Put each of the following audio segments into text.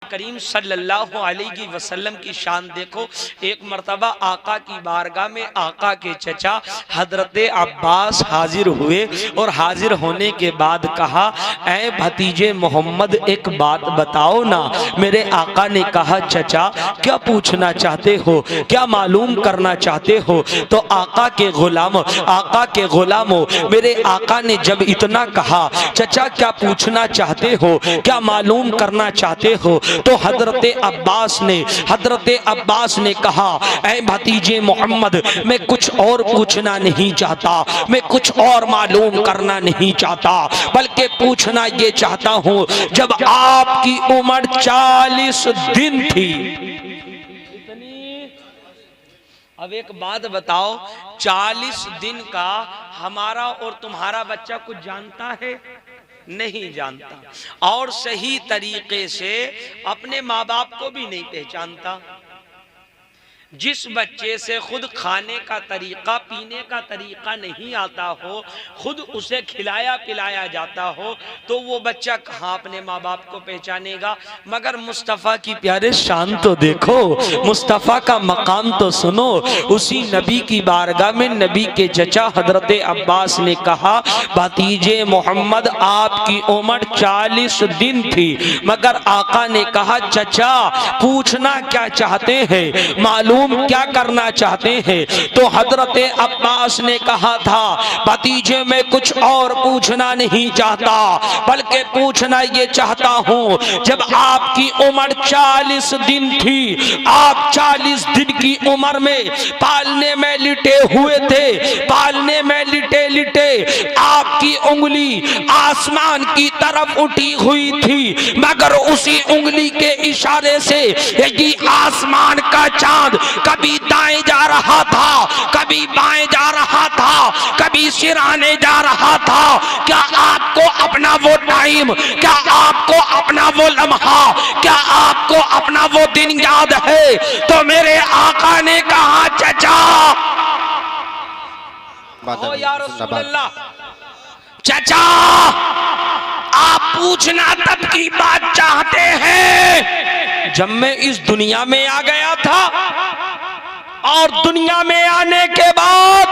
करीम सल्लल्लाहु अलैहि वसल्लम की शान देखो। एक मर्तबा आका की बारगाह में आका के चचा हजरत अब्बास हाजिर हुए और हाजिर होने के बाद कहा, ऐ भतीजे मोहम्मद एक बात बताओ ना। मेरे आका ने कहा, चचा क्या पूछना चाहते हो, क्या मालूम करना चाहते हो? तो आका के गुलामों मेरे आका ने जब इतना कहा, चचा क्या पूछना चाहते हो, क्या मालूम करना चाहते हो, तो हजरत अब्बास ने कहा, ऐ भतीजे मोहम्मद मैं कुछ और पूछना नहीं चाहता, मैं कुछ और मालूम करना नहीं चाहता, बल्कि पूछना ये चाहता हूँ, जब आपकी उम्र 40 दिन थी। अब एक बात बताओ, 40 दिन का हमारा और तुम्हारा बच्चा कुछ जानता है? नहीं जानता, और सही तरीके से अपने माँ बाप को भी नहीं पहचानता। जिस बच्चे से खुद खाने का तरीका, पीने का तरीका नहीं आता हो, खुद उसे खिलाया पिलाया जाता हो, तो वो बच्चा कहाँ अपने माँ बाप को पहचानेगा? मगर मुस्तफ़ा की प्यारे शान तो देखो, मुस्तफ़ा का मकाम तो सुनो। उसी नबी की बारगाह में नबी के चचा हजरत अब्बास ने कहा, भतीजे मोहम्मद आपकी उम्र 40 दिन थी। मगर आका ने कहा, चचा पूछना क्या चाहते हैं, मालूम क्या करना चाहते हैं? तो हजरत अब्बास ने कहा था, भतीजे मैं कुछ और पूछना नहीं चाहता, बल्कि पूछना ये चाहता हूँ, जब आपकी उम्र 40 दिन थी, आप 40 दिन की उम्र में पालने में लिटे हुए थे, पालने में लिटे लिटे आपकी उंगली आसमान की तरफ उठी हुई थी, मगर उसी उंगली के इशारे से यही आसमान का चांद कभी दाएं जा रहा था, कभी बाएं जा रहा था, कभी सिराने जा रहा था। क्या आपको अपना वो टाइम, क्या आपको अपना वो लम्हा, क्या आपको अपना वो दिन याद है? तो मेरे आका ने कहा, चचा ओ या रसूल अल्लाह, चचा आप पूछना तब की बात चाहते हैं जब मैं इस दुनिया में आ गया था, और दुनिया में आने के बाद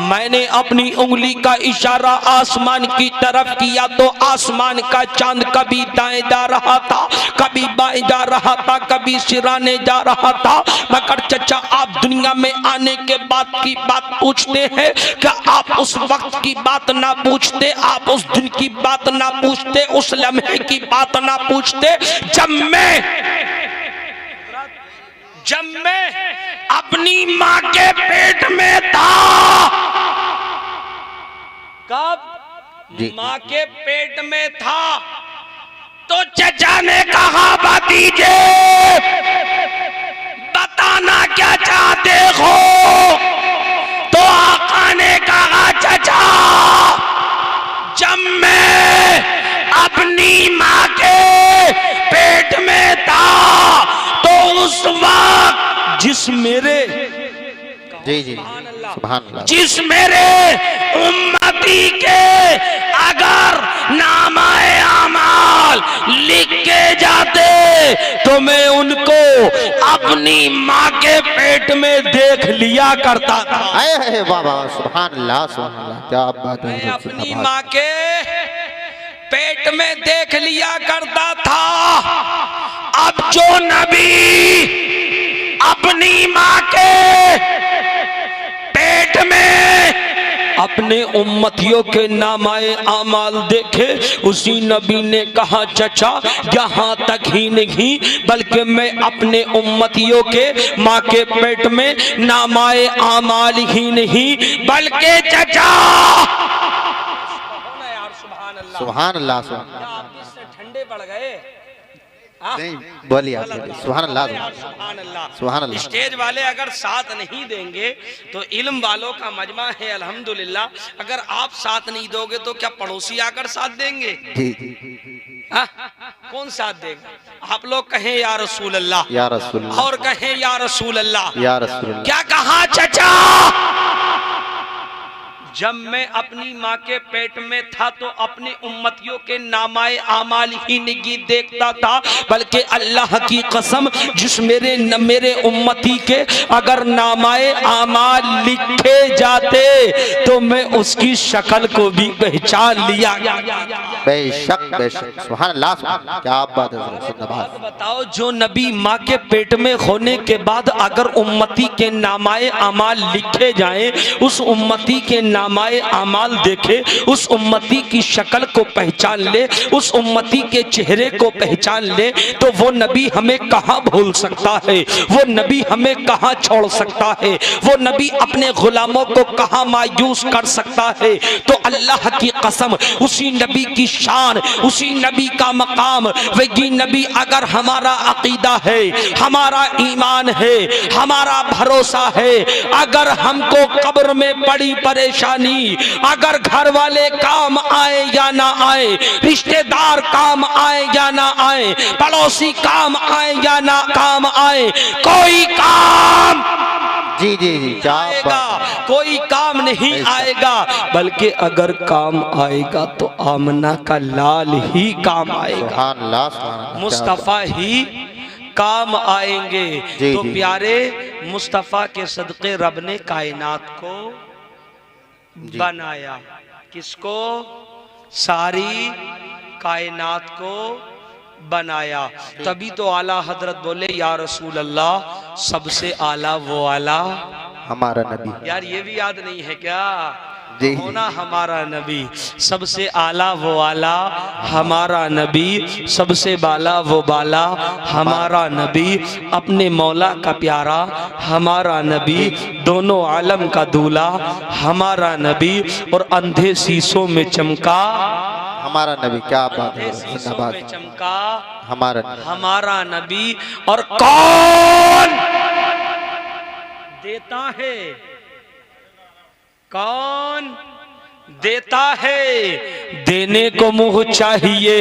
मैंने अपनी उंगली का इशारा आसमान की तरफ किया, तो आसमान का चांद कभी दाएं जा रहा था, कभी बाएं जा रहा था, कभी सिराने जा रहा था। मगर चचा आप दुनिया में आने के बाद की बात पूछते हैं, क्या आप उस वक्त की बात ना पूछते, आप उस दिन की बात ना पूछते, उस लम्हे की बात ना पूछते जब मैं अपनी माँ के पेट में था? कब माँ के पेट में था? तो चचा ने कहा, भतीजे बताना क्या चाहते हो? तो आका ने कहा, चचा जब मैं अपनी माँ के पेट में था, तो उस वक्त जिस मेरे जिस मेरे उम्मती के अगर नामाए आमाल लिख के जाते, तो मैं उनको अपनी माँ के पेट में देख लिया करता था। बाबा सुभान अल्लाह, सुभान अल्लाह, क्या बात है। मैं अपनी माँ के पेट में देख लिया करता था। अब जो नबी अपनी माँ के पेट में अपने उम्मतियों के नामाए आमाल देखे, उसी नबी ने कहा, चचा यहाँ तक ही नहीं, बल्कि मैं अपने उम्मतियों के माँ के पेट में नामाए आमाल ही नहीं, बल्कि चचा सुभान अल्लाह, सुभान अल्लाह, ठंडे पड़ गए। नहीं बोलिए, सुभान अल्लाह, सुभान अल्लाह। स्टेज वाले अगर साथ नहीं देंगे तो इल्म वालों का मजमा है अल्हम्दुलिल्लाह, अगर आप साथ नहीं दोगे तो क्या पड़ोसी आकर साथ देंगे? कौन साथ देगा? आप लोग कहें या रसूल अल्लाह, या रसूल अल्लाह, और कहें या रसूल अल्लाह, या रसूल अल्लाह। क्या कहा चचा? जब मैं अपनी माँ के पेट में था तो अपनी उम्मतियों के नामाए आमाल ही नहीं देखता था, बल्कि अल्लाह की कसम जिस मेरे उम्मती के अगर नामाए आमाल लिखे जाते तो मैं उसकी शक्ल को भी पहचान लिया। बेशक बेशक, सुभान अल्लाह, क्या बात है। बात बताओ, जो नबी माँ के पेट में होने के बाद अगर उम्मती के नामाए आमाल लिखे जाएं, उस उम्मती के नामाए आमाल देखे, उस उम्मती की शक्ल को पहचान ले, उस उम्मती के चेहरे को पहचान ले, तो वो नबी हमें कहाँ भूल सकता है, वो नबी हमें कहाँ छोड़ सकता है, वो नबी अपने गुलामों को कहाँ मायूस कर सकता है। तो अल्लाह की कसम, उसी नबी की शान, उसी नबी का मकाम, वही नबी अगर हमारा अकीदा है, हमारा ईमान है, हमारा भरोसा है, अगर हमको कब्र में बड़ी परेशानी, अगर घर वाले काम आए या ना आए, रिश्तेदार काम आए या ना आए, पड़ोसी काम आए या ना काम आए, कोई काम जी जी जी, क्या आएगा, कोई काम नहीं आएगा, बल्कि अगर काम आएगा तो आमना का लाल ही काम आएगा, सुभान अल्लाह, सुभान अल्लाह, मुस्तफा ही काम आएंगे। जी, तो जी। प्यारे मुस्तफा के सदके रब ने कायनात को बनाया। किसको? सारी कायनात को बनाया। तभी तो आला हजरत बोले या रसूल अल्लाह, सबसे आला वो आला हमारा नबी। यार ये भी याद नहीं है क्या? जी। होना हमारा नबी, सबसे आला वो आला हमारा नबी, सबसे बाला वो बाला हमारा नबी, अपने मौला का प्यारा हमारा नबी, दोनों आलम का दूल्हा हमारा नबी, और अंधे शीशों में चमका हमारा नबी। क्या बात है, शीशों जिंदाबाद। में चमका हमारा नबी। हमारा नबी। और कौन देता है? कौन देता है? देने को मुंह चाहिए,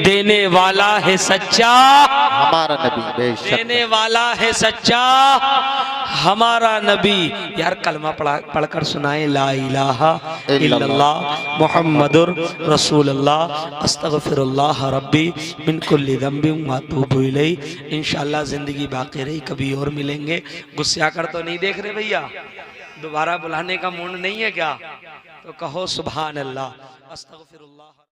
देने वाला है सच्चा हमारा नबी, बेशक। देने वाला है सच्चा हमारा नबी। यार कलमा पढ़कर सुनाए, ला इलाहा इल्लल्लाह मुहम्मदुर रसूलुल्लाह अस्तगफिरुल्लाह रब्बी मिन कुल्ली ज़ंबिन व अतूबु इलैहि। इंशाअल्लाह जिंदगी बाकी रही, कभी और मिलेंगे। गुस्सा कर तो नहीं देख रहे भैया? दोबारा बुलाने का मूड नहीं है क्या? तो कहो सुभान अल्लाह, अस्तगफिरुल्लाह।